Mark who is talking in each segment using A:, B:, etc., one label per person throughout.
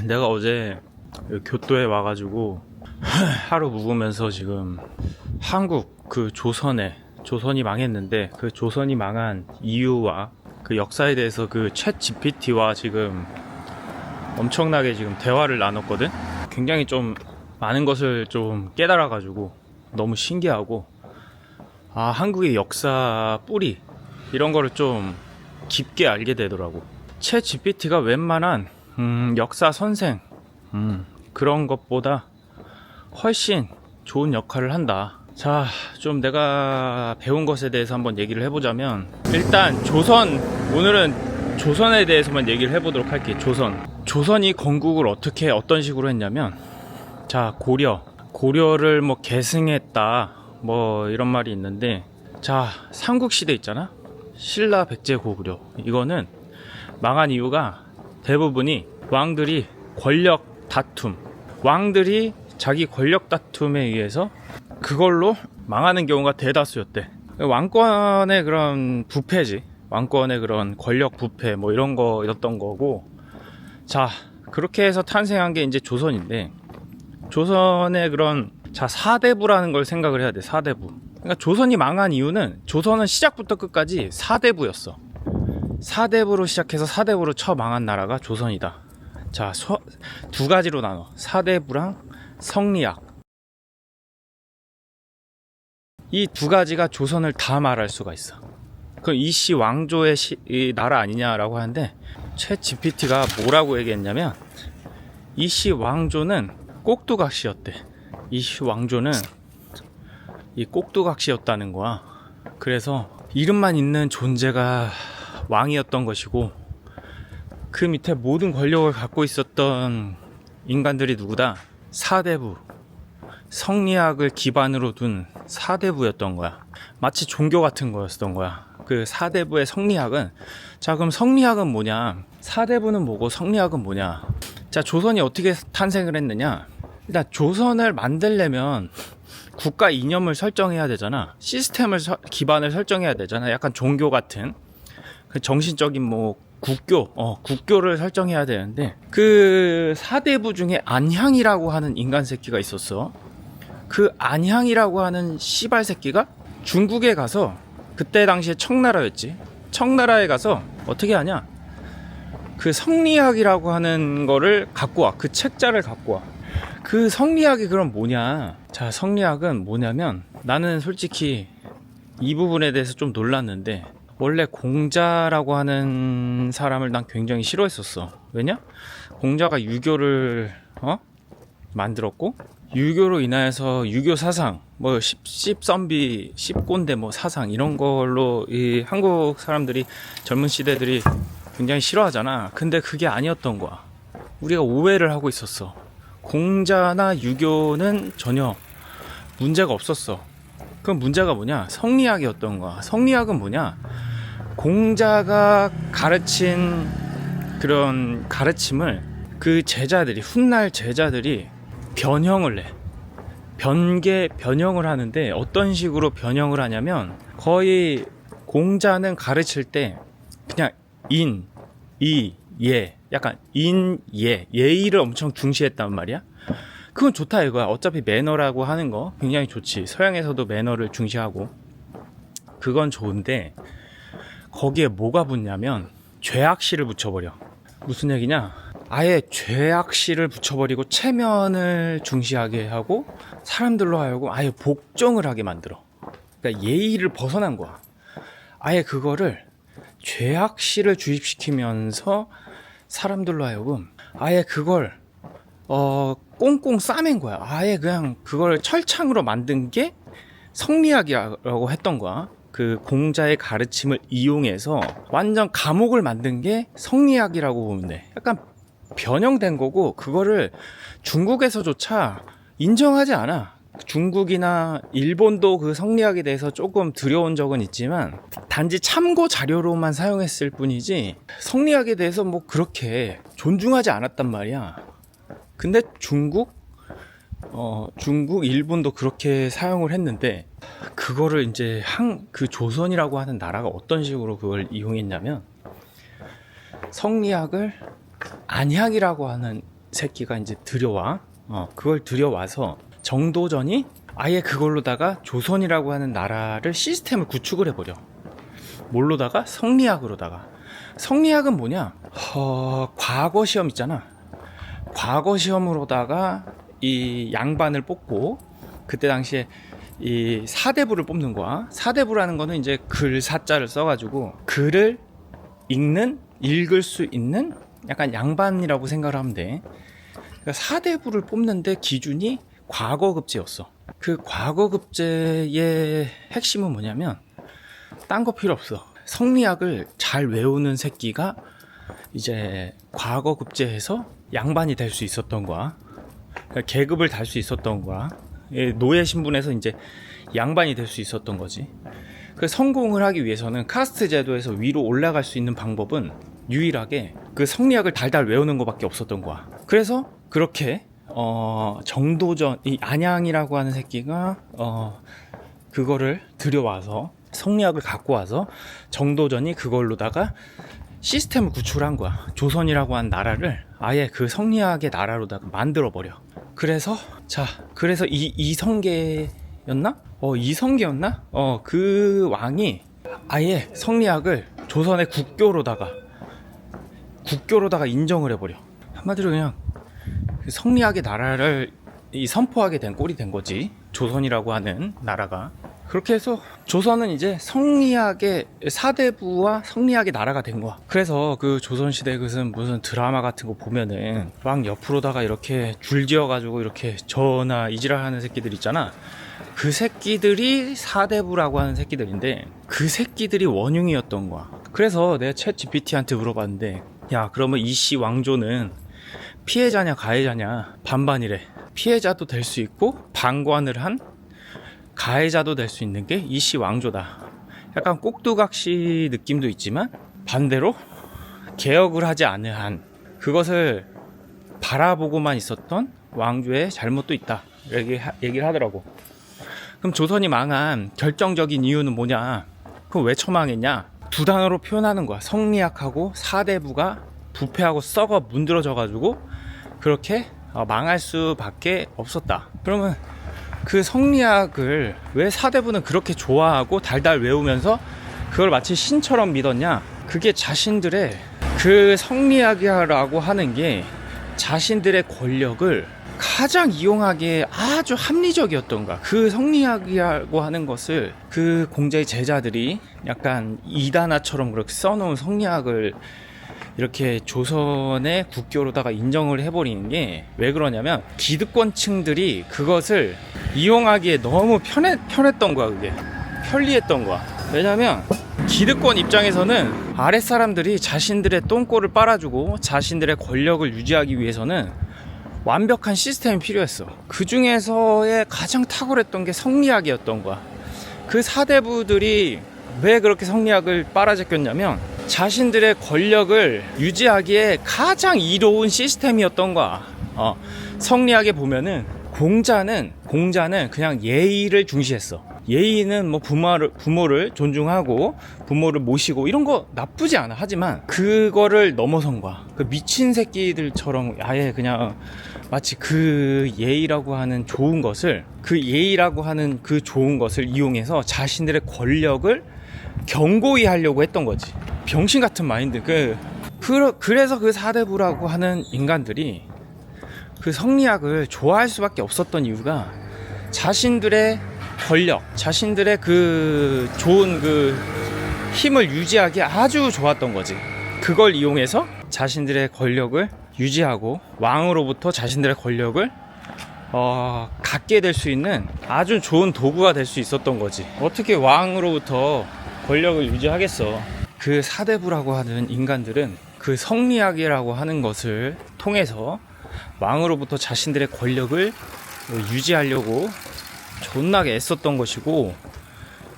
A: 내가 어제 교토에 와가지고 하루 묵으면서 지금 한국 그 조선이 망했는데 그 조선이 망한 이유와 그 역사에 대해서 그 챗 GPT와 지금 엄청나게 지금 대화를 나눴거든. 굉장히 좀 많은 것을 좀 깨달아가지고 너무 신기하고, 아, 한국의 역사 뿌리 이런 거를 좀 깊게 알게 되더라고. 챗 GPT가 웬만한 역사 선생 그런 것보다 훨씬 좋은 역할을 한다. 자, 좀 내가 배운 것에 대해서 한번 얘기를 해보자면, 일단 오늘은 조선에 대해서만 얘기를 해보도록 할게. 조선이 건국을 어떤 식으로 했냐면, 자, 고려를 뭐 계승했다 뭐 이런 말이 있는데, 자, 삼국시대 있잖아, 신라 백제 고구려. 이거는 망한 이유가 대부분이 왕들이 왕들이 자기 권력 다툼에 의해서 그걸로 망하는 경우가 대다수였대. 왕권의 그런 부패지, 왕권의 그런 권력 부패 뭐 이런 거였던 거고. 자, 그렇게 해서 탄생한 게 이제 조선인데, 조선의 그런, 자, 사대부라는 걸 생각을 해야 돼. 사대부. 그러니까 조선이 망한 이유는, 조선은 시작부터 끝까지 사대부였어. 사대부로 시작해서 사대부로 망한 나라가 조선이다. 자, 두 가지로 나눠. 사대부랑 성리학. 이 두 가지가 조선을 다 말할 수가 있어. 그럼 이씨 왕조의 이 나라 아니냐라고 하는데, 챗 GPT가 뭐라고 얘기했냐면, 이씨 왕조는 꼭두각시였대. 이씨 왕조는 이 꼭두각시였다는 거야. 그래서 이름만 있는 존재가 왕이었던 것이고, 그 밑에 모든 권력을 갖고 있었던 인간들이 누구다? 사대부, 성리학을 기반으로 둔 사대부였던 거야. 마치 종교 같은 거였던 거야. 그 사대부의 성리학은, 자, 그럼 성리학은 뭐냐, 사대부는 뭐고 성리학은 뭐냐. 자, 조선이 어떻게 탄생을 했느냐. 일단 조선을 만들려면 국가 이념을 설정해야 되잖아. 시스템을 기반을 설정해야 되잖아. 약간 종교 같은 그 정신적인 뭐 국교를 설정해야 되는데, 그 사대부 중에 안향이라고 하는 인간 새끼가 있었어. 그 안향이라고 하는 씨발 새끼가 중국에 가서, 그때 당시에 청나라였지, 청나라에 가서 어떻게 하냐, 그 성리학이라고 하는 거를 갖고 와. 그 책자를 갖고 와. 그 성리학이 그럼 뭐냐. 자, 성리학은 뭐냐면, 나는 솔직히 이 부분에 대해서 좀 놀랐는데, 원래 공자라고 하는 사람을 난 굉장히 싫어했었어. 왜냐? 공자가 유교를 만들었고, 유교로 인하여서 유교 사상, 뭐 십선비, 십꼰대 뭐 사상 이런 걸로 이 한국 사람들이, 젊은 시대들이 굉장히 싫어하잖아. 근데 그게 아니었던 거야. 우리가 오해를 하고 있었어. 공자나 유교는 전혀 문제가 없었어. 그럼 문제가 뭐냐? 성리학이었던 거야. 성리학은 뭐냐? 공자가 가르친 그런 가르침을 그 제자들이, 훗날 제자들이 변형을 해. 변형을 하는데, 어떤 식으로 변형을 하냐면, 거의 공자는 가르칠 때 그냥 인, 이, 예, 약간 인, 예의를 엄청 중시했단 말이야. 그건 좋다 이거야. 어차피 매너라고 하는 거 굉장히 좋지. 서양에서도 매너를 중시하고 그건 좋은데, 거기에 뭐가 붙냐면 죄악시를 붙여버려. 무슨 얘기냐? 아예 죄악시를 붙여버리고 체면을 중시하게 하고, 사람들로 하여금 아예 복종을 하게 만들어. 그러니까 예의를 벗어난 거야. 아예 그거를 죄악시를 주입시키면서 사람들로 하여금 아예 그걸 꽁꽁 싸맨 거야. 아예 그냥 그걸 철창으로 만든 게 성리학이라고 했던 거야. 그 공자의 가르침을 이용해서 완전 감옥을 만든 게 성리학이라고 보면 돼. 약간 변형된 거고, 그거를 중국에서조차 인정하지 않아. 중국이나 일본도 그 성리학에 대해서 조금 들여온 적은 있지만, 단지 참고 자료로만 사용했을 뿐이지 성리학에 대해서 뭐 그렇게 존중하지 않았단 말이야. 근데 중국, 일본도 그렇게 사용을 했는데, 그거를 이제 그 조선이라고 하는 나라가 어떤 식으로 그걸 이용했냐면, 성리학을 안향이라고 하는 새끼가 이제 들여와. 그걸 들여와서 정도전이 아예 그걸로다가 조선이라고 하는 나라를 시스템을 구축을 해버려. 뭘로다가? 성리학으로다가. 성리학은 뭐냐? 과거 시험 있잖아. 과거 시험으로다가 이 양반을 뽑고, 그때 당시에 이 사대부를 뽑는 거야. 사대부라는 거는 이제 글사자를 써가지고 글을 읽을 수 있는 약간 양반이라고 생각을 하면 돼. 그러니까 사대부를 뽑는데 기준이 과거급제였어. 그 과거급제의 핵심은 뭐냐면 딴 거 필요 없어. 성리학을 잘 외우는 새끼가 이제 과거급제해서 양반이 될 수 있었던 거야. 그러니까 계급을 달 수 있었던 거야. 노예 신분에서 이제 양반이 될 수 있었던 거지. 그 성공을 하기 위해서는 카스트 제도에서 위로 올라갈 수 있는 방법은 유일하게 그 성리학을 달달 외우는 것밖에 없었던 거야. 그래서 그렇게 정도전, 이 안양이라고 하는 새끼가 그거를 들여와서 성리학을 갖고 와서 정도전이 그걸로다가 시스템을 구축한 거야. 조선이라고 하는 나라를 아예 그 성리학의 나라로다가 만들어버려. 그래서 이성계였나? 이성계였나? 그 왕이 아예 성리학을 조선의 국교로다가 인정을 해버려. 한마디로 그냥 그 성리학의 나라를 선포하게 된 꼴이 된 거지. 조선이라고 하는 나라가. 그렇게 해서 조선은 이제 성리학의 사대부와 성리학의 나라가 된 거야. 그래서 그 조선시대 무슨 드라마 같은 거 보면은 막 옆으로다가 이렇게 줄지어가지고 이렇게 저나 이지랄 하는 새끼들 있잖아. 그 새끼들이 사대부라고 하는 새끼들인데 그 새끼들이 원흉이었던 거야. 그래서 내가 챗 GPT한테 물어봤는데, 야, 그러면 이씨 왕조는 피해자냐 가해자냐? 반반이래. 피해자도 될 수 있고 방관을 한 가해자도 될 수 있는 게 이씨 왕조다. 약간 꼭두각시 느낌도 있지만 반대로 개혁을 하지 않은 한 그것을 바라보고만 있었던 왕조의 잘못도 있다. 얘기를 하더라고. 그럼 조선이 망한 결정적인 이유는 뭐냐? 그럼 왜 처망했냐? 두 단어로 표현하는 거야. 성리학하고 사대부가 부패하고 썩어 문드러져가지고 그렇게 망할 수밖에 없었다. 그러면 그 성리학을 왜 사대부는 그렇게 좋아하고 달달 외우면서 그걸 마치 신처럼 믿었냐? 그게 자신들의 그 성리학이라고 하는 게 자신들의 권력을 가장 이용하기에 아주 합리적이었던 거야. 그 성리학이라고 하는 것을 그 공자의 제자들이 약간 이단화처럼 그렇게 써놓은 성리학을 이렇게 조선의 국교로다가 인정을 해버리는 게 왜 그러냐면 기득권층들이 그것을 이용하기에 너무 편했던 거야. 그게 편리했던 거야. 왜냐면 기득권 입장에서는 아랫사람들이 자신들의 똥꼬를 빨아주고 자신들의 권력을 유지하기 위해서는 완벽한 시스템이 필요했어. 그 중에서의 가장 탁월했던 게 성리학이었던 거야. 그 사대부들이 왜 그렇게 성리학을 빨아제꼈냐면 자신들의 권력을 유지하기에 가장 이로운 시스템이었던 거야. 성리학에 보면은 공자는 그냥 예의를 중시했어. 예의는 뭐 부모를 존중하고 부모를 모시고 이런 거 나쁘지 않아. 하지만 그거를 넘어선 거야. 그 미친 새끼들처럼 아예 그냥 마치 그 예의라고 하는 좋은 것을, 그 예의라고 하는 그 좋은 것을 이용해서 자신들의 권력을 견고히 하려고 했던 거지. 병신 같은 마인드. 그래서 그 사대부라고 하는 인간들이 그 성리학을 좋아할 수밖에 없었던 이유가 자신들의 권력, 자신들의 그 좋은 그 힘을 유지하기 아주 좋았던 거지. 그걸 이용해서 자신들의 권력을 유지하고 왕으로부터 자신들의 권력을 갖게 될 수 있는 아주 좋은 도구가 될 수 있었던 거지. 어떻게 왕으로부터 권력을 유지하겠어. 그 사대부라고 하는 인간들은 그 성리학이라고 하는 것을 통해서 왕으로부터 자신들의 권력을 유지하려고 존나게 애썼던 것이고,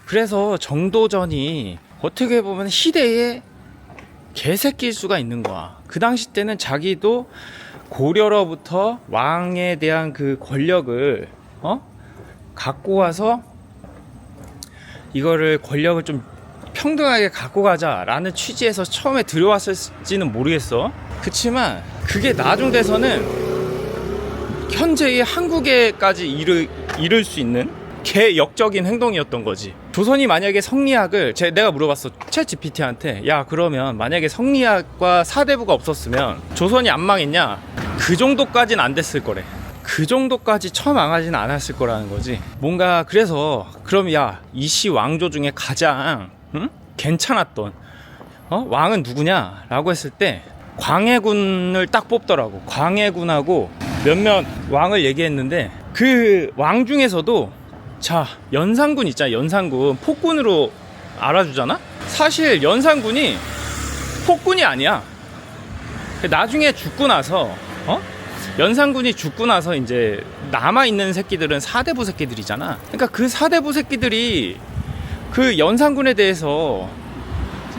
A: 그래서 정도전이 어떻게 보면 시대의 개새끼일 수가 있는 거야. 그 당시 때는 자기도 고려로부터 왕에 대한 그 권력을 갖고 와서 이거를 권력을 좀 평등하게 갖고 가자라는 취지에서 처음에 들여왔을지는 모르겠어. 그치만 그게 나중 돼서는 현재의 한국에까지 이를 수 있는 개역적인 행동이었던 거지. 조선이 만약에 성리학을 내가 물어봤어, 챗 GPT한테. 야, 그러면 만약에 성리학과 사대부가 없었으면 조선이 안 망했냐? 그 정도까지는 안 됐을 거래. 그 정도까지 처망하진 않았을 거라는 거지. 뭔가 그래서 그럼 야, 이씨 왕조 중에 가장 괜찮았던 왕은 누구냐? 라고 했을 때 광해군을 딱 뽑더라고. 광해군하고 몇몇 왕을 얘기했는데 그 왕 중에서도 자, 연산군 있잖아. 연산군 폭군으로 알아주잖아. 사실 연산군이 폭군이 아니야. 나중에 죽고 나서 연산군이 죽고 나서 이제 남아있는 새끼들은 사대부 새끼들이잖아. 그러니까 그 사대부 새끼들이 그 연산군에 대해서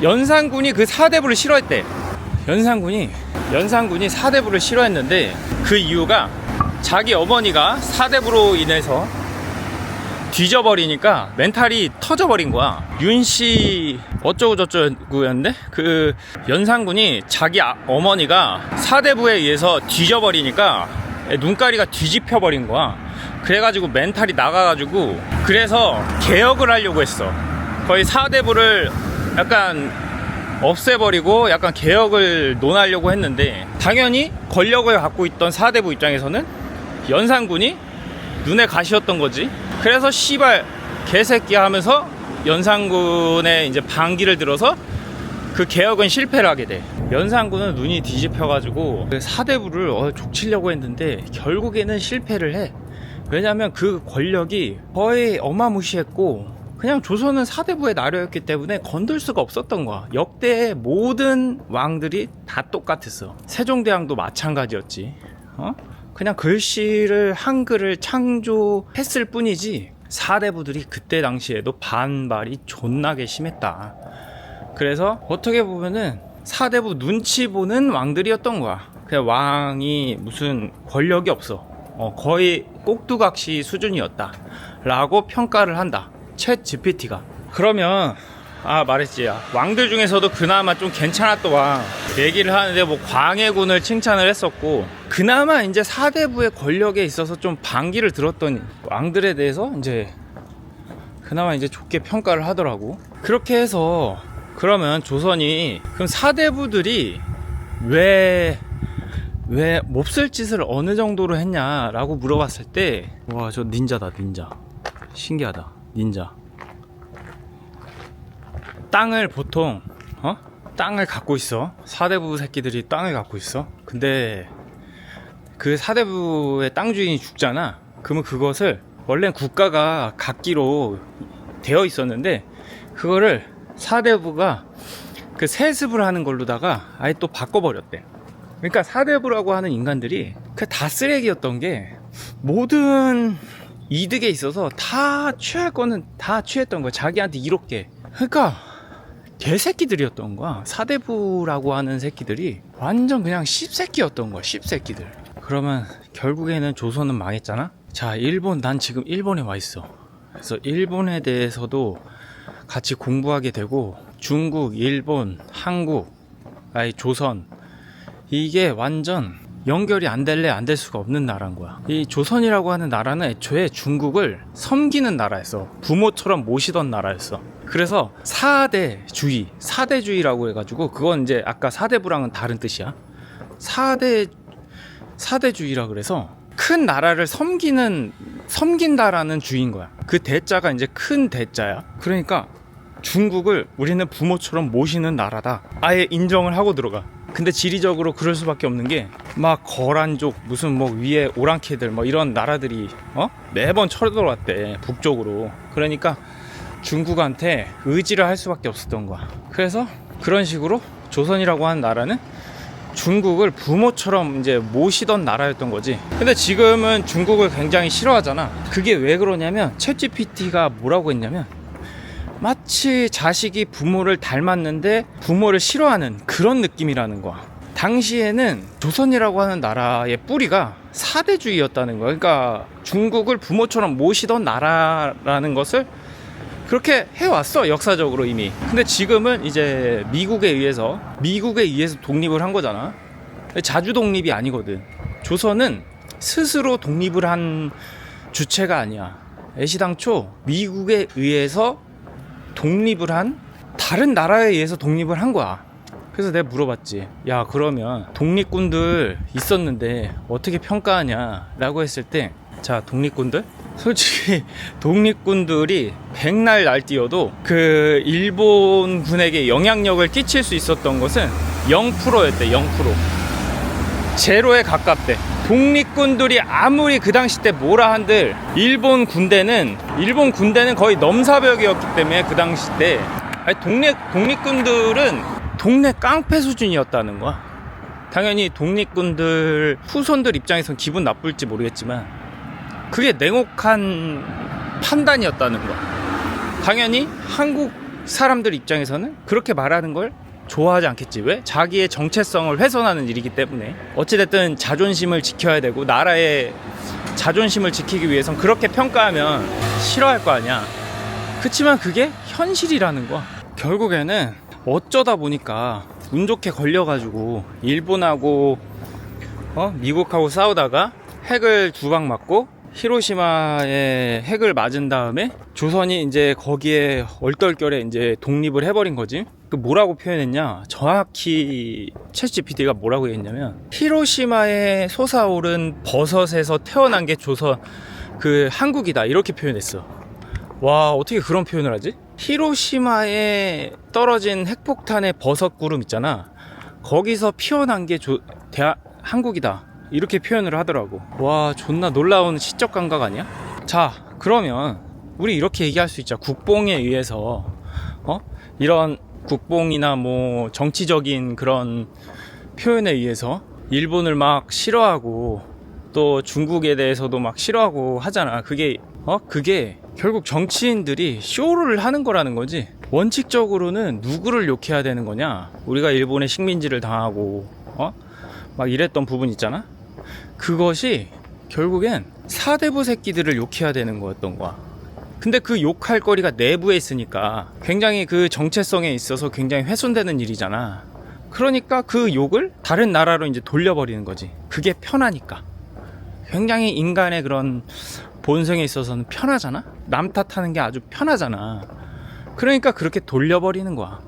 A: 연산군이 그 사대부를 싫어했대. 연산군이 사대부를 싫어했는데 그 이유가 자기 어머니가 사대부로 인해서 뒤져버리니까 멘탈이 터져버린 거야. 윤씨 어쩌고저쩌고였는데 그 연산군이 자기 어머니가 사대부에 의해서 뒤져버리니까 눈가리가 뒤집혀버린 거야. 그래가지고 멘탈이 나가가지고 그래서 개혁을 하려고 했어. 거의 사대부를 약간 없애버리고 약간 개혁을 논하려고 했는데 당연히 권력을 갖고 있던 사대부 입장에서는 연산군이 눈에 가시였던 거지. 그래서 씨발 개새끼 하면서 연산군의 이제 반기를 들어서 그 개혁은 실패를 하게 돼. 연산군은 눈이 뒤집혀가지고 그 사대부를 족치려고 했는데 결국에는 실패를 해. 왜냐면 그 권력이 거의 어마무시했고 그냥 조선은 사대부의 나라였기 때문에 건들 수가 없었던 거야. 역대 모든 왕들이 다 똑같았어. 세종대왕도 마찬가지였지. 그냥 글씨를 한글을 창조했을 뿐이지 사대부들이 그때 당시에도 반발이 존나게 심했다. 그래서 어떻게 보면은 사대부 눈치 보는 왕들이었던 거야. 그냥 왕이 무슨 권력이 없어. 거의 꼭두각시 수준이었다 라고 평가를 한다, 챗 GPT가. 그러면 말했지. 왕들 중에서도 그나마 좀 괜찮았던 왕 얘기를 하는데 뭐 광해군을 칭찬을 했었고 그나마 이제 사대부의 권력에 있어서 좀 반기를 들었던 왕들에 대해서 이제 그나마 이제 좋게 평가를 하더라고. 그렇게 해서 그러면 조선이 그럼 사대부들이 왜 몹쓸 짓을 어느 정도로 했냐라고 물어봤을 때 와, 저 닌자다, 닌자. 신기하다, 닌자. 땅을 보통 땅을 갖고 있어. 사대부 새끼들이 땅을 갖고 있어. 근데 그 사대부의 땅 주인이 죽잖아. 그러면 그것을 원래 국가가 갖기로 되어 있었는데 그거를 사대부가 그 세습을 하는 걸로다가 아예 또 바꿔버렸대. 그러니까 사대부라고 하는 인간들이 그 다 쓰레기였던 게 모든 이득에 있어서 다 취할 거는 다 취했던 거야. 자기한테 이롭게. 그러니까 개새끼들이었던 거야. 사대부라고 하는 새끼들이 완전 그냥 씹새끼였던 거야. 씹새끼들. 그러면 결국에는 조선은 망했잖아. 자, 일본, 난 지금 일본에 와 있어. 그래서 일본에 대해서도 같이 공부하게 되고 중국, 일본, 한국, 조선, 이게 완전 연결이 안 될 수가 없는 나라인 거야. 이 조선이라고 하는 나라는 애초에 중국을 섬기는 나라였어. 부모처럼 모시던 나라였어. 그래서 사대주의라고 해가지고 그건 이제 아까 사대부랑은 다른 뜻이야. 사대주의라 그래서 큰 나라를 섬긴다라는 주의인 거야. 그 대자가 이제 큰 대자야. 그러니까 중국을 우리는 부모처럼 모시는 나라다, 아예 인정을 하고 들어가. 근데 지리적으로 그럴 수밖에 없는 게 막 거란족 무슨 뭐 위에 오랑캐들 뭐 이런 나라들이 매번 쳐들어왔대, 북쪽으로. 그러니까 중국한테 의지를 할 수밖에 없었던 거야. 그래서 그런 식으로 조선이라고 하는 나라는 중국을 부모처럼 이제 모시던 나라였던 거지. 근데 지금은 중국을 굉장히 싫어하잖아. 그게 왜 그러냐면 챗GPT가 뭐라고 했냐면 마치 자식이 부모를 닮았는데 부모를 싫어하는 그런 느낌이라는 거야. 당시에는 조선이라고 하는 나라의 뿌리가 사대주의였다는 거야. 그러니까 중국을 부모처럼 모시던 나라라는 것을 그렇게 해왔어, 역사적으로 이미. 근데 지금은 이제 미국에 의해서 독립을 한 거잖아. 자주 독립이 아니거든. 조선은 스스로 독립을 한 주체가 아니야. 애시당초 미국에 의해서 독립을 한, 다른 나라에 의해서 독립을 한 거야. 그래서 내가 물어봤지. 야, 그러면 독립군들 있었는데 어떻게 평가하냐 라고 했을 때, 자, 독립군들? 솔직히 독립군들이 백날 날뛰어도 그 일본군에게 영향력을 끼칠 수 있었던 것은 0%였대. 0%. 제로에 가깝대. 독립군들이 아무리 그 당시 때 뭐라 한들 일본 군대는 거의 넘사벽이었기 때문에 그 당시 때 독립군들은 동네 깡패 수준이었다는 거야. 당연히 독립군들 후손들 입장에선 기분 나쁠지 모르겠지만 그게 냉혹한 판단이었다는 거야. 당연히 한국 사람들 입장에서는 그렇게 말하는 걸 좋아하지 않겠지. 왜? 자기의 정체성을 훼손하는 일이기 때문에. 어찌됐든 자존심을 지켜야 되고 나라의 자존심을 지키기 위해선 그렇게 평가하면 싫어할 거 아니야. 그치만 그게 현실이라는 거야. 결국에는 어쩌다 보니까 운 좋게 걸려가지고 일본하고 미국하고 싸우다가 핵을 2방 맞고 히로시마에 핵을 맞은 다음에 조선이 이제 거기에 얼떨결에 이제 독립을 해버린 거지. 그 뭐라고 표현했냐? 정확히 챗GPT가 뭐라고 했냐면, 히로시마에 솟아오른 버섯에서 태어난 게 조선, 그 한국이다, 이렇게 표현했어. 와, 어떻게 그런 표현을 하지? 히로시마에 떨어진 핵폭탄의 버섯 구름 있잖아. 거기서 피어난 게 한국이다, 이렇게 표현을 하더라고. 와, 존나 놀라운 시적 감각 아니야? 자, 그러면 우리 이렇게 얘기할 수 있죠. 국뽕에 의해서 이런 국뽕이나 뭐 정치적인 그런 표현에 의해서 일본을 막 싫어하고 또 중국에 대해서도 막 싫어하고 하잖아. 그게 결국 정치인들이 쇼를 하는 거라는 거지. 원칙적으로는 누구를 욕해야 되는 거냐? 우리가 일본에 식민지를 당하고 막 이랬던 부분 있잖아. 그것이 결국엔 사대부 새끼들을 욕해야 되는 거였던 거야. 근데 그 욕할 거리가 내부에 있으니까 굉장히 그 정체성에 있어서 굉장히 훼손되는 일이잖아. 그러니까 그 욕을 다른 나라로 이제 돌려버리는 거지. 그게 편하니까. 굉장히 인간의 그런 본성에 있어서는 편하잖아. 남 탓하는 게 아주 편하잖아. 그러니까 그렇게 돌려버리는 거야.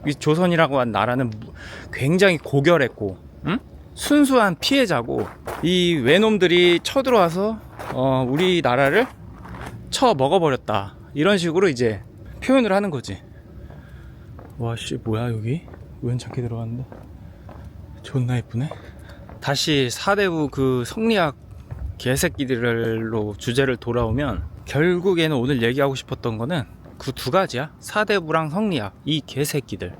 A: 이 조선이라고 한 나라는 굉장히 고결했고, 응? 순수한 피해자고, 이 외놈들이 쳐들어와서 우리나라를 쳐 먹어버렸다, 이런 식으로 이제 표현을 하는 거지. 와씨, 뭐야 여기? 우연찮게 들어갔는데 존나 예쁘네. 다시 사대부 그 성리학 개새끼들로 주제를 돌아오면, 결국에는 오늘 얘기하고 싶었던 거는 그 2가지야. 사대부랑 성리학, 이 개새끼들.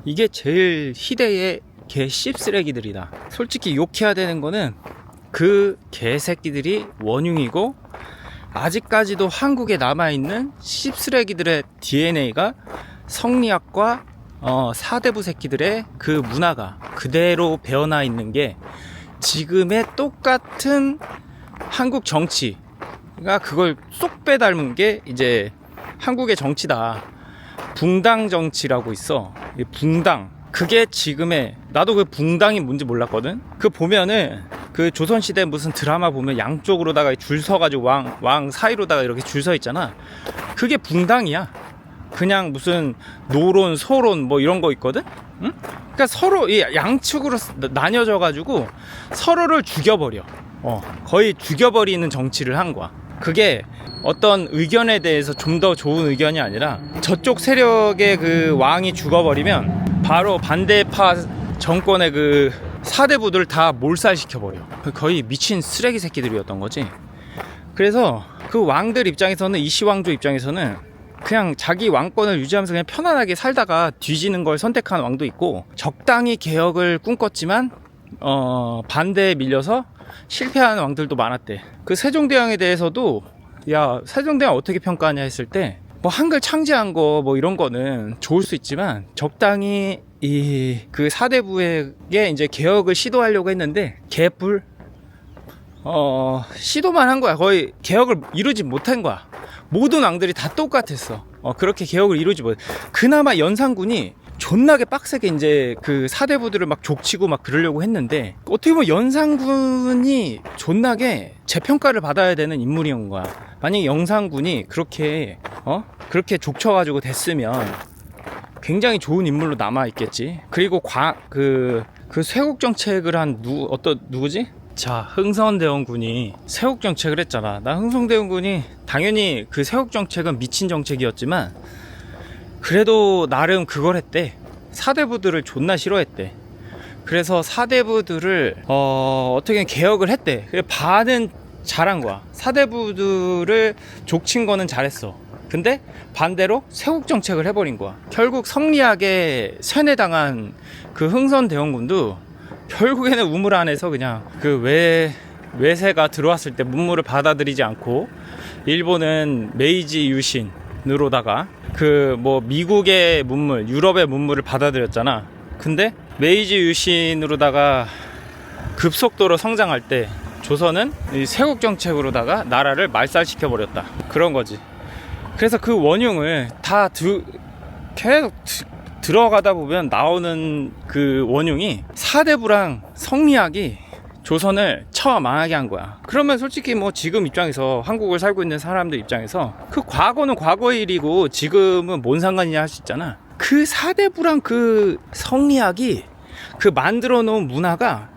A: 이게 제일 희대의 개 씹쓰레기들이다. 솔직히 욕해야 되는 거는 그 개새끼들이 원흉이고, 아직까지도 한국에 남아있는 씹쓰레기들의 DNA가 성리학과 사대부 새끼들의 그 문화가 그대로 배어나 있는 게 지금의 똑같은 한국 정치가 그걸 쏙 빼닮은 게 이제 한국의 정치다. 붕당 정치라고 있어. 붕당. 그게 지금의, 나도 그 붕당이 뭔지 몰랐거든. 그 보면은 그 조선시대 무슨 드라마 보면 양쪽으로다가 줄 서가지고 왕 사이로다가 이렇게 줄 서 있잖아. 그게 붕당이야. 그냥 무슨 노론, 소론 뭐 이런 거 있거든. 응? 그러니까 서로 양측으로 나뉘어져가지고 서로를 죽여버려. 거의 죽여버리는 정치를 한 거야. 그게 어떤 의견에 대해서 좀 더 좋은 의견이 아니라, 저쪽 세력의 그 왕이 죽어버리면 바로 반대파 정권의 그 사대부들 다 몰살시켜버려. 거의 미친 쓰레기 새끼들이었던 거지. 그래서 그 왕들 입장에서는, 이시왕조 입장에서는 그냥 자기 왕권을 유지하면서 그냥 편안하게 살다가 뒤지는 걸 선택한 왕도 있고, 적당히 개혁을 꿈꿨지만 반대에 밀려서 실패하는 왕들도 많았대. 그 세종대왕에 대해서도, 야, 세종대왕 어떻게 평가하냐 했을 때, 뭐 한글 창제한 거 뭐 이런 거는 좋을 수 있지만, 적당히 그 사대부에게 이제 개혁을 시도하려고 했는데 개뿔. 시도만 한 거야. 거의 개혁을 이루지 못한 거야. 모든 왕들이 다 똑같았어. 그렇게 개혁을 이루지 못. 그나마 연산군이 존나게 빡세게 이제 그 사대부들을 막 족치고 막 그러려고 했는데, 어떻게 보면 연산군이 존나게 재평가를 받아야 되는 인물인 거야. 만약에 영산군이 그렇게 족쳐가지고 됐으면 굉장히 좋은 인물로 남아있겠지. 그리고 그 쇄국 정책을 한 누구지? 자, 흥선대원군이 쇄국 정책을 했잖아. 나 흥선대원군이 당연히 그 쇄국 정책은 미친 정책이었지만 그래도 나름 그걸 했대. 사대부들을 존나 싫어했대. 그래서 사대부들을 어떻게 개혁을 했대. 반은 잘한 거야. 사대부들을 족친 거는 잘했어. 근데 반대로 쇄국 정책을 해버린 거야. 결국 성리학에 세뇌당한 그 흥선대원군도 결국에는 우물 안에서 그냥 그 외세가 들어왔을 때 문물을 받아들이지 않고, 일본은 메이지 유신으로다가 그 뭐 미국의 문물, 유럽의 문물을 받아들였잖아. 근데 메이지 유신으로다가 급속도로 성장할 때 조선은 이 쇄국 정책으로다가 나라를 말살시켜 버렸다. 그런 거지. 그래서 그 원흉을 다 계속 들어가다 보면 나오는 그 원흉이 사대부랑 성리학이 조선을 처망하게 한 거야. 그러면 솔직히 뭐 지금 입장에서, 한국을 살고 있는 사람들 입장에서 그 과거는 과거의 일이고 지금은 뭔 상관이냐 할 수 있잖아. 그 사대부랑 그 성리학이 그 만들어 놓은 문화가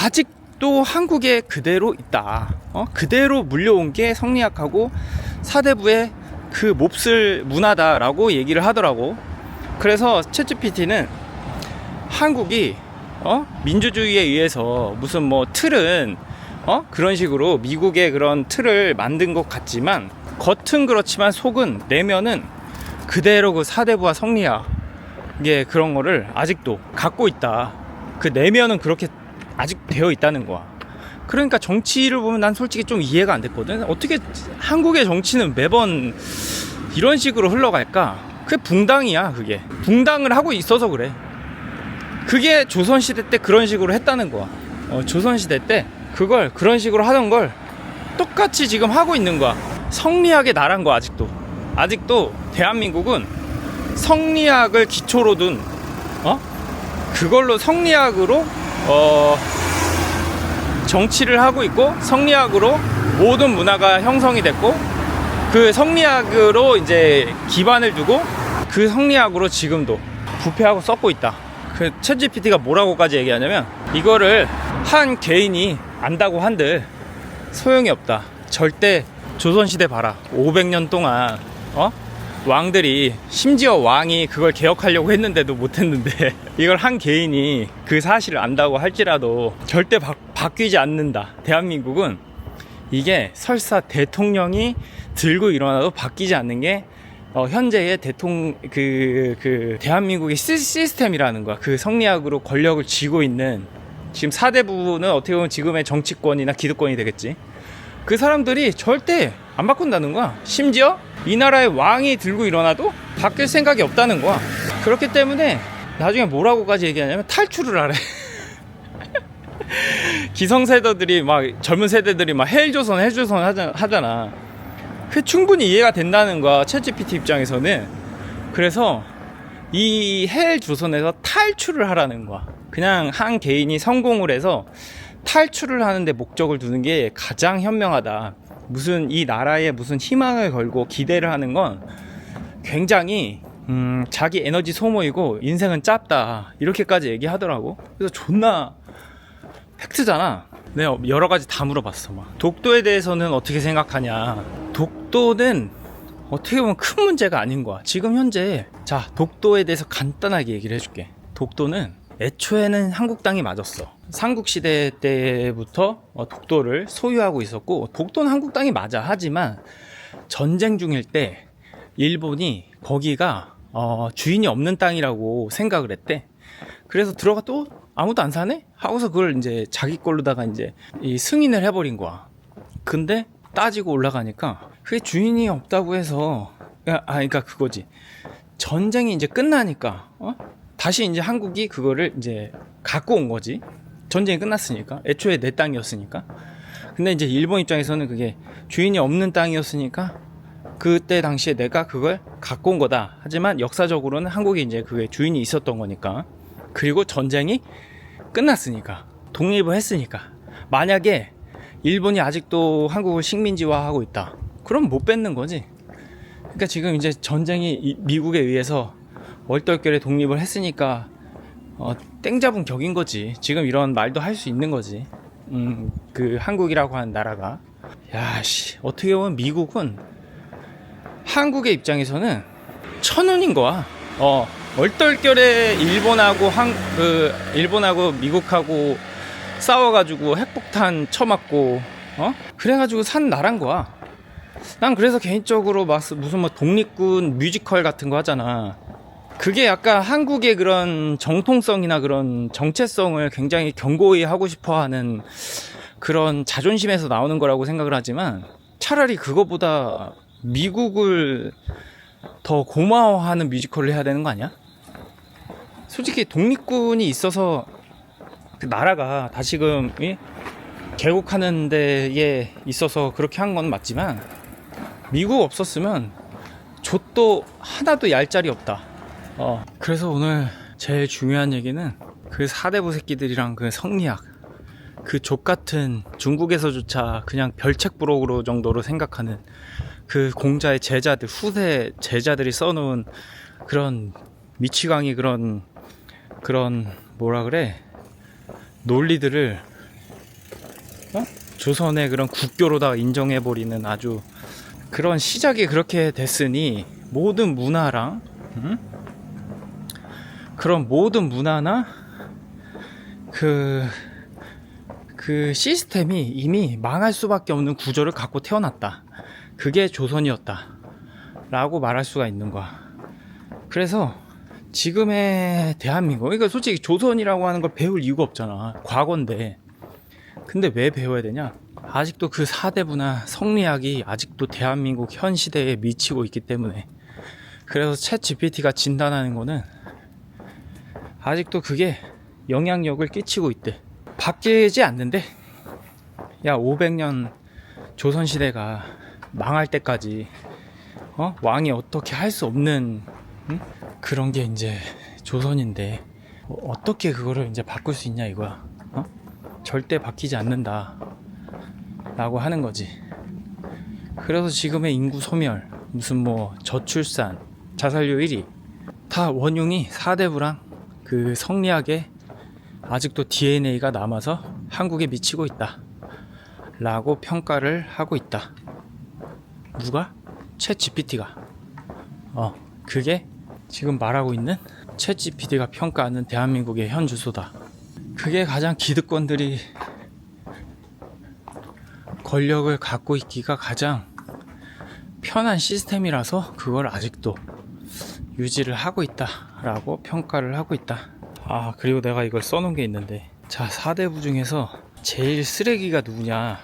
A: 아직도 한국에 그대로 있다. 그대로 물려온 게 성리학하고 사대부의 그 몹쓸 문화다라고 얘기를 하더라고. 그래서 챗GPT는 한국이 민주주의에 의해서 무슨 뭐 틀은 그런 식으로 미국의 그런 틀을 만든 것 같지만, 겉은 그렇지만 속은, 내면은 그대로 그 사대부와 성리학 이게 그런 거를 아직도 갖고 있다. 그 내면은 그렇게 아직 되어 있다는 거야. 그러니까 정치를 보면 난 솔직히 좀 이해가 안 됐거든. 어떻게 한국의 정치는 매번 이런 식으로 흘러갈까? 그게 붕당이야. 그게 붕당을 하고 있어서 그래. 그게 조선시대 때 그런 식으로 했다는 거야. 조선시대 때 그걸 그런 식으로 하던 걸 똑같이 지금 하고 있는 거야. 성리학의 나란 거. 아직도 대한민국은 성리학을 기초로 둔 그걸로 성리학으로 정치를 하고 있고, 성리학으로 모든 문화가 형성이 됐고, 그 성리학으로 이제 기반을 두고 그 성리학으로 지금도 부패하고 썩고 있다. 그 챗GPT가 뭐라고까지 얘기하냐면, 이거를 한 개인이 안다고 한들 소용이 없다. 절대 조선시대 봐라. 500년 동안 왕들이, 심지어 왕이 그걸 개혁하려고 했는데도 못했는데 이걸 한 개인이 그 사실을 안다고 할지라도 절대 바뀌지 않는다. 대한민국은 이게 설사 대통령이 들고 일어나도 바뀌지 않는 게 현재의 대한민국의 시스템이라는 거야. 그 성리학으로 권력을 쥐고 있는 지금 사대부는 어떻게 보면 지금의 정치권이나 기득권이 되겠지. 그 사람들이 절대 안 바꾼다는 거야. 심지어 이 나라의 왕이 들고 일어나도 바뀔 생각이 없다는 거야. 그렇기 때문에 나중에 뭐라고까지 얘기하냐면 탈출을 하래. 기성세대들이 막, 젊은 세대들이 막 헬조선 하잖아. 그게 충분히 이해가 된다는 거야, 챗GPT 입장에서는. 그래서 이 헬조선에서 탈출을 하라는 거야. 그냥 한 개인이 성공을 해서 탈출을 하는데 목적을 두는 게 가장 현명하다. 무슨 이 나라에 무슨 희망을 걸고 기대를 하는 건 굉장히 자기 에너지 소모이고 인생은 짧다, 이렇게까지 얘기하더라고. 그래서 존나 팩트잖아. 내가 여러 가지 다 물어봤어. 막 독도에 대해서는 어떻게 생각하냐. 독도는 어떻게 보면 큰 문제가 아닌 거야 지금 현재. 자, 독도에 대해서 간단하게 얘기를 해줄게. 독도는 애초에는 한국 땅이 맞았어. 삼국시대 때부터 독도를 소유하고 있었고, 독도는 한국 땅이 맞아. 하지만 전쟁 중일 때 일본이 거기가 주인이 없는 땅이라고 생각을 했대. 그래서 들어가 또 아무도 안 사네? 하고서 그걸 이제 자기 걸로다가 이제 승인을 해버린 거야. 근데 따지고 올라가니까 그게 주인이 없다고 해서, 그러니까 그거지. 전쟁이 이제 끝나니까 다시 이제 한국이 그거를 이제 갖고 온 거지. 전쟁이 끝났으니까. 애초에 내 땅이었으니까. 근데 이제 일본 입장에서는 그게 주인이 없는 땅이었으니까 그때 당시에 내가 그걸 갖고 온 거다. 하지만 역사적으로는 한국이 이제 그게 주인이 있었던 거니까. 그리고 전쟁이 끝났으니까, 독립을 했으니까. 만약에 일본이 아직도 한국을 식민지화하고 있다, 그럼 못 뺏는 거지. 그러니까 지금 이제 전쟁이 미국에 의해서 얼떨결에 독립을 했으니까 땡 잡은 격인 거지. 지금 이런 말도 할 수 있는 거지. 그 한국이라고 하는 나라가. 야씨, 어떻게 보면 미국은 한국의 입장에서는 천운인 거야. 얼떨결에 일본하고 미국하고 싸워가지고 핵폭탄 쳐맞고, 그래가지고 산 나란 거야. 난 그래서 개인적으로 무슨 뭐 독립군 뮤지컬 같은 거 하잖아. 그게 약간 한국의 그런 정통성이나 그런 정체성을 굉장히 견고히 하고 싶어 하는 그런 자존심에서 나오는 거라고 생각을 하지만, 차라리 그거보다 미국을 더 고마워하는 뮤지컬을 해야 되는 거 아니야? 솔직히 독립군이 있어서 그 나라가 다시금 개국하는 데에 있어서 그렇게 한 건 맞지만, 미국 없었으면 족도 하나도 얄짤이 없다. 그래서 오늘 제일 중요한 얘기는 그 사대부 새끼들이랑 그 성리학, 그 족같은 중국에서조차 그냥 별책부록으로 정도로 생각하는 그 공자의 제자들, 후세 제자들이 써놓은 그런 미치광이 그런 뭐라 그래, 논리들을 조선의 그런 국교로다가 인정해버리는 아주 그런 시작이 그렇게 됐으니, 모든 문화랑 그런 모든 문화나 그 시스템이 이미 망할 수밖에 없는 구조를 갖고 태어났다. 그게 조선이었다 라고 말할 수가 있는 거야. 그래서 지금의 대한민국, 그러니까 솔직히 조선이라고 하는 걸 배울 이유가 없잖아. 과거인데. 근데 왜 배워야 되냐? 아직도 그 사대부나 성리학이 아직도 대한민국 현 시대에 미치고 있기 때문에. 그래서 챗 GPT가 진단하는 거는 아직도 그게 영향력을 끼치고 있대. 바뀌지 않는데, 야, 500년 조선시대가 망할 때까지 왕이 어떻게 할 수 없는 그런 게 이제 조선인데, 어떻게 그거를 이제 바꿀 수 있냐 이거야. 절대 바뀌지 않는다 라고 하는 거지. 그래서 지금의 인구 소멸, 무슨 뭐 저출산, 자살률 1위 다 원흉이 사대부랑 그 성리학에 아직도 DNA가 남아서 한국에 미치고 있다 라고 평가를 하고 있다. 누가? 챗 GPT가. 그게 지금 말하고 있는 챗 GPT가 평가하는 대한민국의 현 주소다. 그게 가장 기득권들이 권력을 갖고 있기가 가장 편한 시스템이라서 그걸 아직도 유지를 하고 있다 라고 평가를 하고 있다. 그리고 내가 이걸 써놓은 게 있는데, 자, 사대부 중에서 제일 쓰레기가 누구냐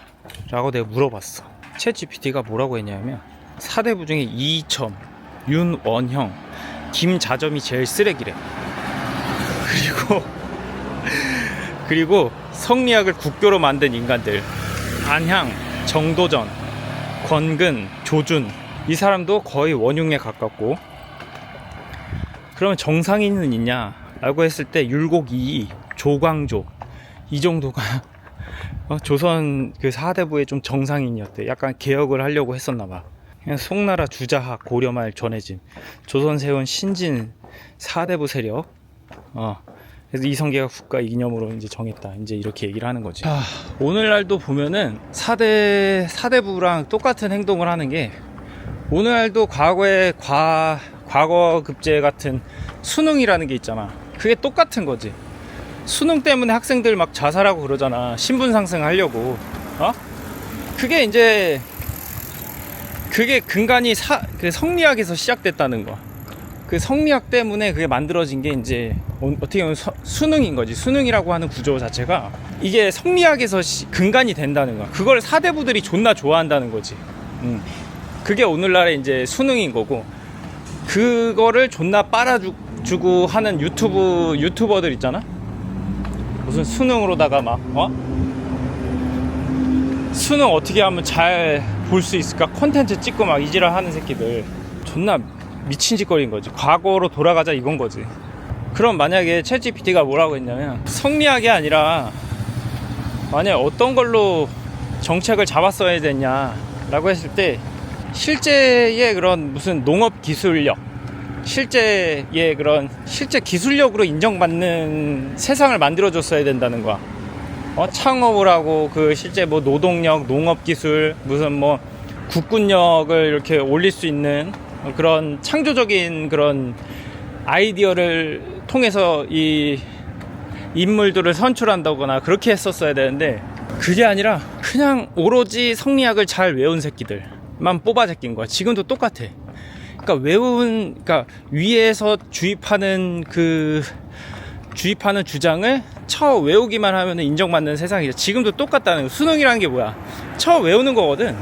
A: 라고 내가 물어봤어. 챗 GPT가 뭐라고 했냐면, 사대부 중에 이이첨, 윤원형, 김자점이 제일 쓰레기래. 그리고 성리학을 국교로 만든 인간들, 안향, 정도전, 권근, 조준, 이 사람도 거의 원흉에 가깝고. 그러면 정상인은 있냐 라고 했을 때 율곡이, 조광조, 이 정도가 조선 그 사대부의 좀 정상인이었대. 약간 개혁을 하려고 했었나봐. 그냥 송나라 주자하 고려말 전해짐, 조선 세운 신진 사대부 세력, 그래서 이성계가 국가 이념으로 이제 정했다, 이제 이렇게 얘기를 하는 거지. 오늘날도 보면은 사대부랑 똑같은 행동을 하는 게, 오늘날도 과거에 과거 급제 같은 수능이라는 게 있잖아. 그게 똑같은 거지. 수능 때문에 학생들 막 자살하고 그러잖아. 신분 상승하려고. 그게 이제 그게 근간이 그 성리학에서 시작됐다는 거. 그 성리학 때문에 그게 만들어진 게 이제 어떻게 보면 수능인 거지. 수능이라고 하는 구조 자체가 이게 성리학에서 근간이 된다는 거야. 그걸 사대부들이 존나 좋아한다는 거지. 그게 오늘날의 이제 수능인 거고, 그거를 존나 빨아주고 하는 유튜버들 있잖아. 무슨 수능으로다가 막 수능 어떻게 하면 잘 볼 수 있을까? 콘텐츠 찍고 막 이지랄 하는 새끼들 존나 미친 짓거리인 거지. 과거로 돌아가자 이건 거지. 그럼 만약에 챗GPT가 뭐라고 했냐면, 성리학이 아니라 만약 어떤 걸로 정책을 잡았어야 됐냐라고 했을 때, 실제의 그런 무슨 농업 기술력, 실제 기술력으로 인정받는 세상을 만들어줬어야 된다는 거야. 창업을 하고 그 실제 뭐 노동력, 농업 기술, 무슨 뭐 국군력을 이렇게 올릴 수 있는 그런 창조적인 그런 아이디어를 통해서 이 인물들을 선출한다거나 그렇게 했었어야 되는데, 그게 아니라 그냥 오로지 성리학을 잘 외운 새끼들만 뽑아 제낀 거야. 지금도 똑같아. 그러니까 위에서 주입하는 주장을 외우기만 하면 인정받는 세상이죠. 지금도 똑같다는 거. 수능이라는 게 뭐야? 외우는 거거든.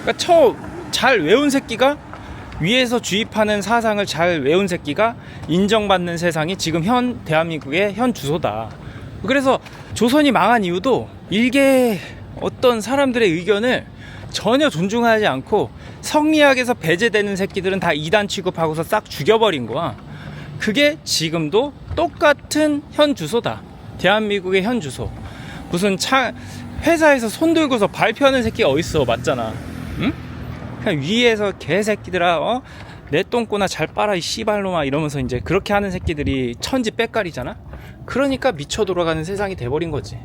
A: 그러니까 잘 외운 새끼가, 위에서 주입하는 사상을 잘 외운 새끼가 인정받는 세상이 지금 대한민국의 현 주소다. 그래서 조선이 망한 이유도 일개 어떤 사람들의 의견을 전혀 존중하지 않고 성리학에서 배제되는 새끼들은 다 이단 취급하고서 싹 죽여버린 거야. 그게 지금도 똑같은 현 주소다. 대한민국의 현 주소. 무슨 회사에서 손 들고서 발표하는 새끼가 어딨어. 맞잖아. 응? 그냥 위에서 개새끼들아, 내 똥꼬나 잘 빨아 이 씨발놈아 이러면서 이제 그렇게 하는 새끼들이 천지 빽깔이잖아. 그러니까 미쳐 돌아가는 세상이 돼버린 거지.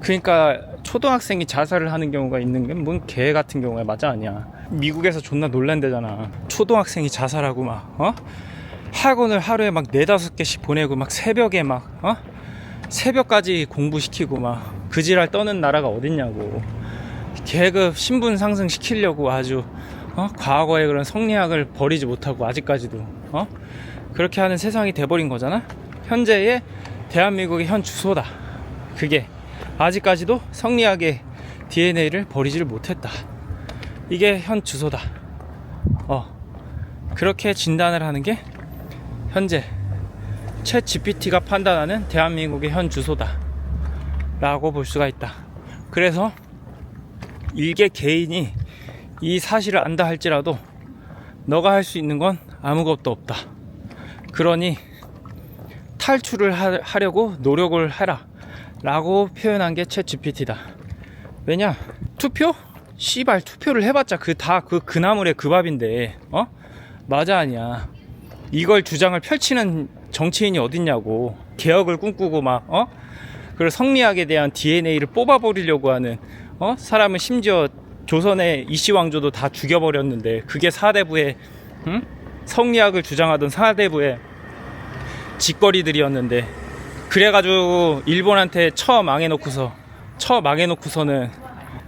A: 그러니까 초등학생이 자살을 하는 경우가 있는 게 뭔 개 같은 경우야. 맞아 아니야? 미국에서 존나 논란되잖아. 초등학생이 자살하고 막 학원을 하루에 막 4-5개씩 보내고 막 새벽에 새벽까지 공부시키고 막 그 지랄 떠는 나라가 어딨냐고. 계급 신분 상승시키려고 아주 과거의 그런 성리학을 버리지 못하고 아직까지도 그렇게 하는 세상이 돼버린 거잖아. 현재의 대한민국의 현 주소다. 그게 아직까지도 성리학의 DNA를 버리지를 못했다. 이게 현 주소다. 그렇게 진단을 하는 게 현재 챗 GPT가 판단하는 대한민국의 현 주소다 라고 볼 수가 있다. 그래서 일개 개인이 이 사실을 안다 할지라도 너가 할 수 있는 건 아무것도 없다. 그러니 탈출을 하려고 노력을 해라 라고 표현한 게 챗 GPT다. 왜냐? 투표? 씨발, 투표를 해봤자 그 나물의 그 밥인데 맞아 아니야? 이걸 주장을 펼치는 정치인이 어딨냐고. 개혁을 꿈꾸고 그리고 성리학에 대한 DNA를 뽑아버리려고 하는 사람은 심지어 조선의 이씨왕조도 다 죽여버렸는데, 그게 사대부의 성리학을 주장하던 사대부의 짓거리들이었는데, 그래가지고 일본한테 망해놓고서는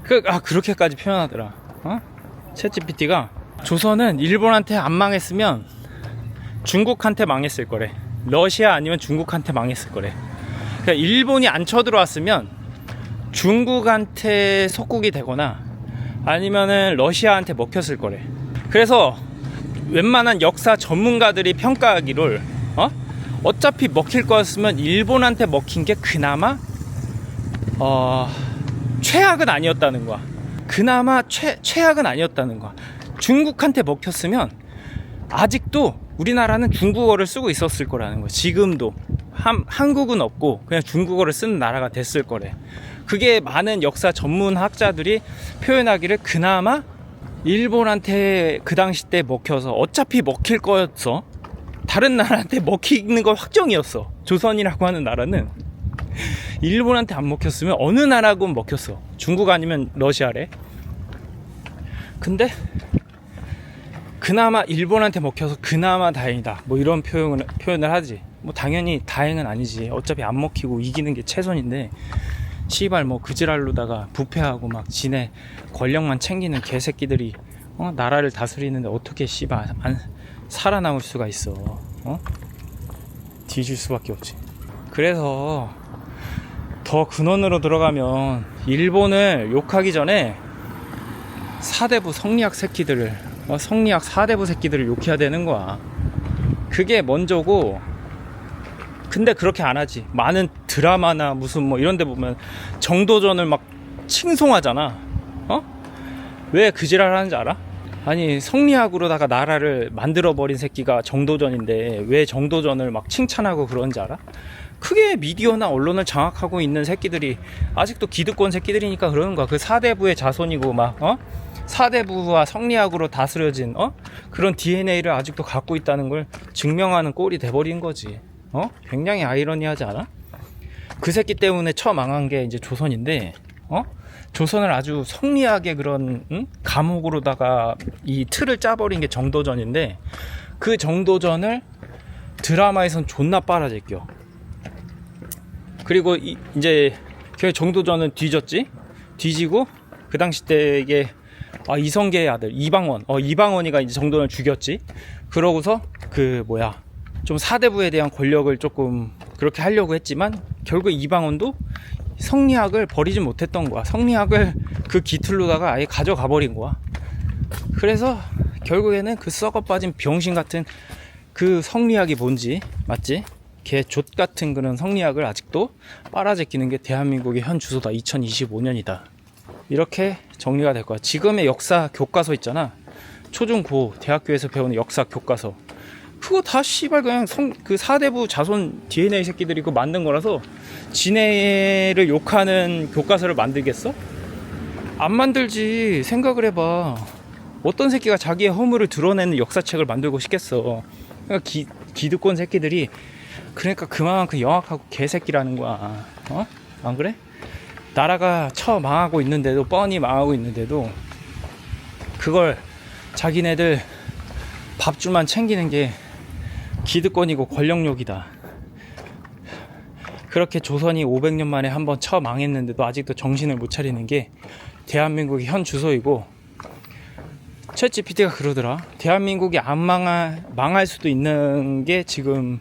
A: 그렇게까지 표현하더라. 챗GPT가 조선은 일본한테 안 망했으면 중국한테 망했을 거래. 러시아 아니면 중국한테 망했을 거래. 그러니까 일본이 안 쳐들어왔으면 중국한테 속국이 되거나 아니면은 러시아한테 먹혔을 거래. 그래서 웬만한 역사 전문가들이 평가하기를 어차피 먹힐 거였으면 일본한테 먹힌 게 그나마 최악은 아니었다는 거야. 그나마 최악은 아니었다는 거야. 중국한테 먹혔으면 아직도 우리나라는 중국어를 쓰고 있었을 거라는 거야. 지금도 한국은 없고 그냥 중국어를 쓰는 나라가 됐을 거래. 그게 많은 역사 전문학자들이 표현하기를 그나마 일본한테 그 당시 때 먹혀서, 어차피 먹힐 거였어. 다른 나라한테 먹히는 거 확정이었어. 조선이라고 하는 나라는 일본한테 안 먹혔으면 어느 나라군 먹혔어. 중국 아니면 러시아래. 근데 그나마 일본한테 먹혀서 그나마 다행이다, 뭐 이런 표현을 하지. 뭐 당연히 다행은 아니지. 어차피 안 먹히고 이기는 게 최선인데, 씨발 뭐 그지랄로다가 부패하고 막 지네 권력만 챙기는 개새끼들이 나라를 다스리는데 어떻게 씨발 안 살아남을 수가 있어. 뒤질 수밖에 없지. 그래서 더 근원으로 들어가면 일본을 욕하기 전에 사대부 성리학 새끼들을, 성리학 사대부 새끼들을 욕해야 되는 거야. 그게 먼저고. 근데 그렇게 안 하지. 많은 드라마나 무슨 뭐 이런 데 보면 정도전을 막 칭송하잖아. 왜 그 지랄 하는지 알아? 아니 성리학으로다가 나라를 만들어버린 새끼가 정도전인데 왜 정도전을 막 칭찬하고 그런지 알아? 크게 미디어나 언론을 장악하고 있는 새끼들이 아직도 기득권 새끼들이니까 그러는 거야. 그 사대부의 자손이고 막 사대부와 성리학으로 다스려진 그런 DNA를 아직도 갖고 있다는 걸 증명하는 꼴이 돼버린 거지. 굉장히 아이러니하지 않아? 그 새끼 때문에 처망한 게 이제 조선인데 조선을 아주 성리학의 그런 감옥으로다가 이 틀을 짜버린 게 정도전인데 그 정도전을 드라마에선 존나 빨아제껴. 그리고 이제 정도전은 뒤지고 그 당시 때 이게 이성계의 아들 이방원이가 이제 정도전을 죽였지. 그러고서 좀 사대부에 대한 권력을 조금 그렇게 하려고 했지만 결국 이방원도 성리학을 버리지 못했던 거야. 성리학을 그 기틀로다가 아예 가져가 버린 거야. 그래서 결국에는 그 썩어 빠진 병신 같은 그 성리학이 뭔지, 맞지? 개족 같은 그런 성리학을 아직도 빨아제끼는 게 대한민국의 현 주소다. 2025년이다. 이렇게 정리가 될 거야. 지금의 역사 교과서 있잖아. 초중고 대학교에서 배우는 역사 교과서. 그거 다 씨발 그냥 그 사대부 자손 DNA 새끼들이 그거 만든 거라서 지네를 욕하는 교과서를 만들겠어? 안 만들지. 생각을 해봐. 어떤 새끼가 자기의 허물을 드러내는 역사책을 만들고 싶겠어. 그러니까 기득권 새끼들이 그러니까 그만큼 영악하고 개새끼라는 거야. 안 그래? 나라가 망하고 있는데도, 뻔히 망하고 있는데도 그걸 자기네들 밥줄만 챙기는 게 기득권이고 권력욕이다. 그렇게 조선이 500년 만에 한번 망했는데도 아직도 정신을 못 차리는 게 대한민국의 현 주소이고, 챗GPT가 그러더라. 대한민국이 안 망할 수도 있는 게 지금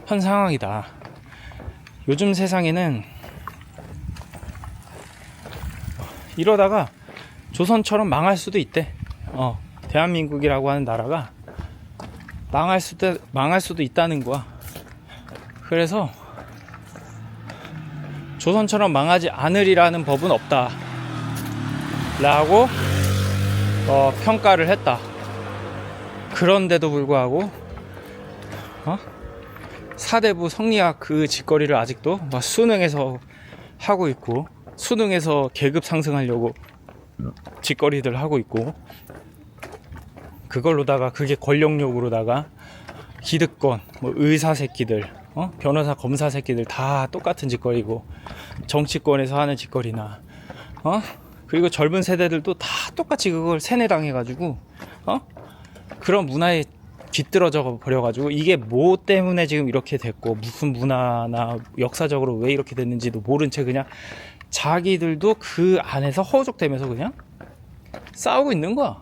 A: 현 상황이다. 요즘 세상에는 이러다가 조선처럼 망할 수도 있대. 대한민국이라고 하는 나라가 망할 수도 있다는 거야. 그래서 조선처럼 망하지 않으리라는 법은 없다 라고 평가를 했다. 그런데도 불구하고 사대부 성리학 그 짓거리를 아직도 수능에서 하고 있고, 수능에서 계급 상승하려고 짓거리들 하고 있고, 그걸로다가 그게 권력욕으로다가 기득권, 의사 새끼들, 변호사 검사 새끼들 다 똑같은 짓거리고, 정치권에서 하는 짓거리나 그리고 젊은 세대들도 다 똑같이 그걸 세뇌당해가지고 그런 문화에 깃들어져 버려가지고 이게 뭐 때문에 지금 이렇게 됐고 무슨 문화나 역사적으로 왜 이렇게 됐는지도 모른 채 그냥 자기들도 그 안에서 허우적대면서 그냥 싸우고 있는 거야.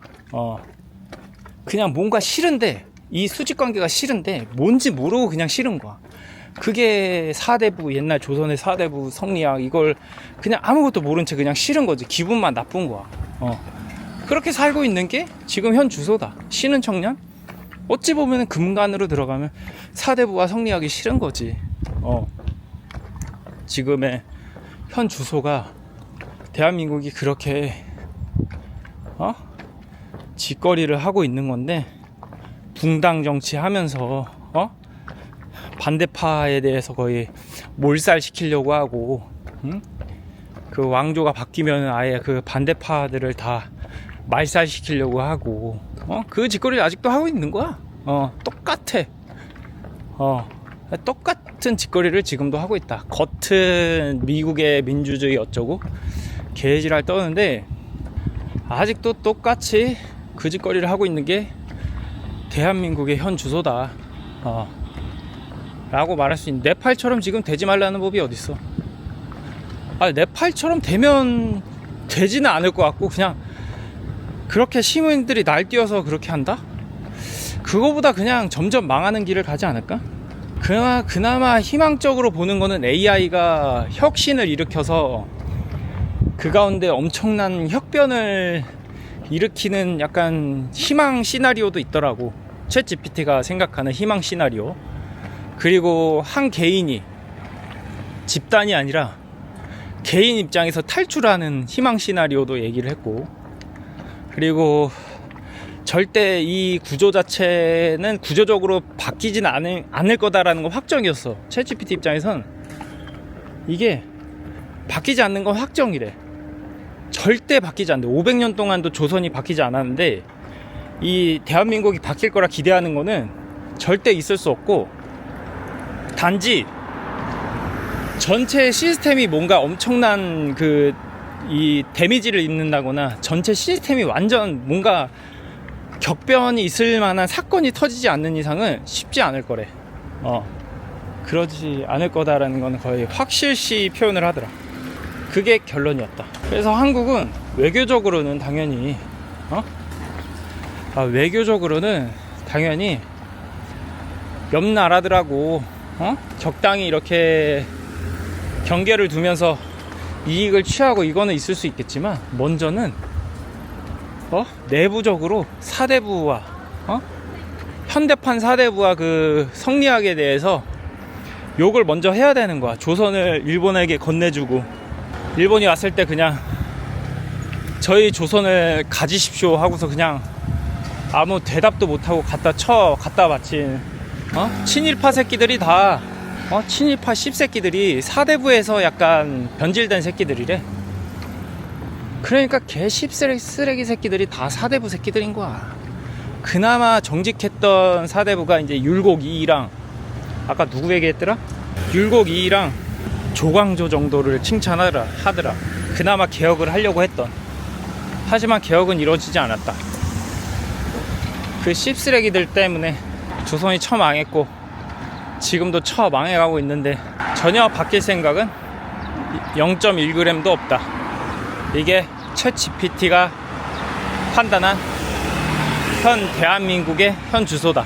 A: 그냥 뭔가 싫은데, 이 수직관계가 싫은데 뭔지 모르고 그냥 싫은 거야. 그게 사대부, 옛날 조선의 사대부 성리학, 이걸 그냥 아무것도 모른 채 그냥 싫은 거지. 기분만 나쁜 거야. 그렇게 살고 있는 게 지금 현 주소다. 쉬는 청년? 어찌 보면 금간으로 들어가면 사대부와 성리학이 싫은 거지. 지금의 현 주소가 대한민국이 그렇게 짓거리를 하고 있는 건데, 붕당 정치 하면서 반대파에 대해서 거의 몰살시키려고 하고, 그 왕조가 바뀌면 아예 그 반대파들을 다 말살시키려고 하고, 그 짓거리를 아직도 하고 있는 거야. 똑같아. 똑같은 짓거리를 지금도 하고 있다. 겉은 미국의 민주주의 어쩌고 개지랄 떠는데 아직도 똑같이 그 짓거리를 하고 있는 게 대한민국의 현 주소다 라고 말할 수 있는. 네팔처럼 지금 되지 말라는 법이 어딨어. 네팔처럼 되면 되지는 않을 것 같고, 그냥 그렇게 시민들이 날뛰어서 그렇게 한다? 그거보다 그냥 점점 망하는 길을 가지 않을까? 그나마 희망적으로 보는 거는 AI가 혁신을 일으켜서 그 가운데 엄청난 혁변을 일으키는 약간 희망 시나리오도 있더라고. 챗 GPT가 생각하는 희망 시나리오. 그리고 한 개인이, 집단이 아니라 개인 입장에서 탈출하는 희망 시나리오도 얘기를 했고, 그리고 절대 이 구조 자체는 구조적으로 바뀌진 않을 거다라는 건 확정이었어. 챗GPT 입장에선 이게 바뀌지 않는 건 확정이래. 절대 바뀌지 않는데 500년 동안도 조선이 바뀌지 않았는데 이 대한민국이 바뀔 거라 기대하는 거는 절대 있을 수 없고, 단지 전체 시스템이 뭔가 엄청난 이 데미지를 입는다거나 전체 시스템이 완전 뭔가 격변이 있을 만한 사건이 터지지 않는 이상은 쉽지 않을 거래. 그러지 않을 거다라는 건 거의 확실시 표현을 하더라. 그게 결론이었다. 그래서 한국은 외교적으로는 당연히 외교적으로는 당연히 옆 나라들하고 적당히 이렇게 경계를 두면서 이익을 취하고 이거는 있을 수 있겠지만, 먼저는 내부적으로 사대부와 현대판 사대부와 그 성리학에 대해서 욕을 먼저 해야 되는 거야. 조선을 일본에게 건네주고, 일본이 왔을 때 그냥 저희 조선을 가지십시오 하고서 그냥 아무 대답도 못하고 갖다 바친 친일파 새끼들이 다 친일파 씹새끼들이 사대부에서 약간 변질된 새끼들이래. 그러니까 개 씹쓰레기 새끼들이 다 사대부 새끼들인 거야. 그나마 정직했던 사대부가 이제 율곡 2랑 아까 누구 얘기했더라? 율곡 2랑 조광조 정도를 칭찬하더라. 그나마 개혁을 하려고 했던. 하지만 개혁은 이루어지지 않았다. 그 씹쓰레기들 때문에 조선이 처망했고 지금도 처망해가고 있는데 전혀 바뀔 생각은 0.1g도 없다. 이게 챗 GPT가 판단한 현 대한민국의 현 주소다.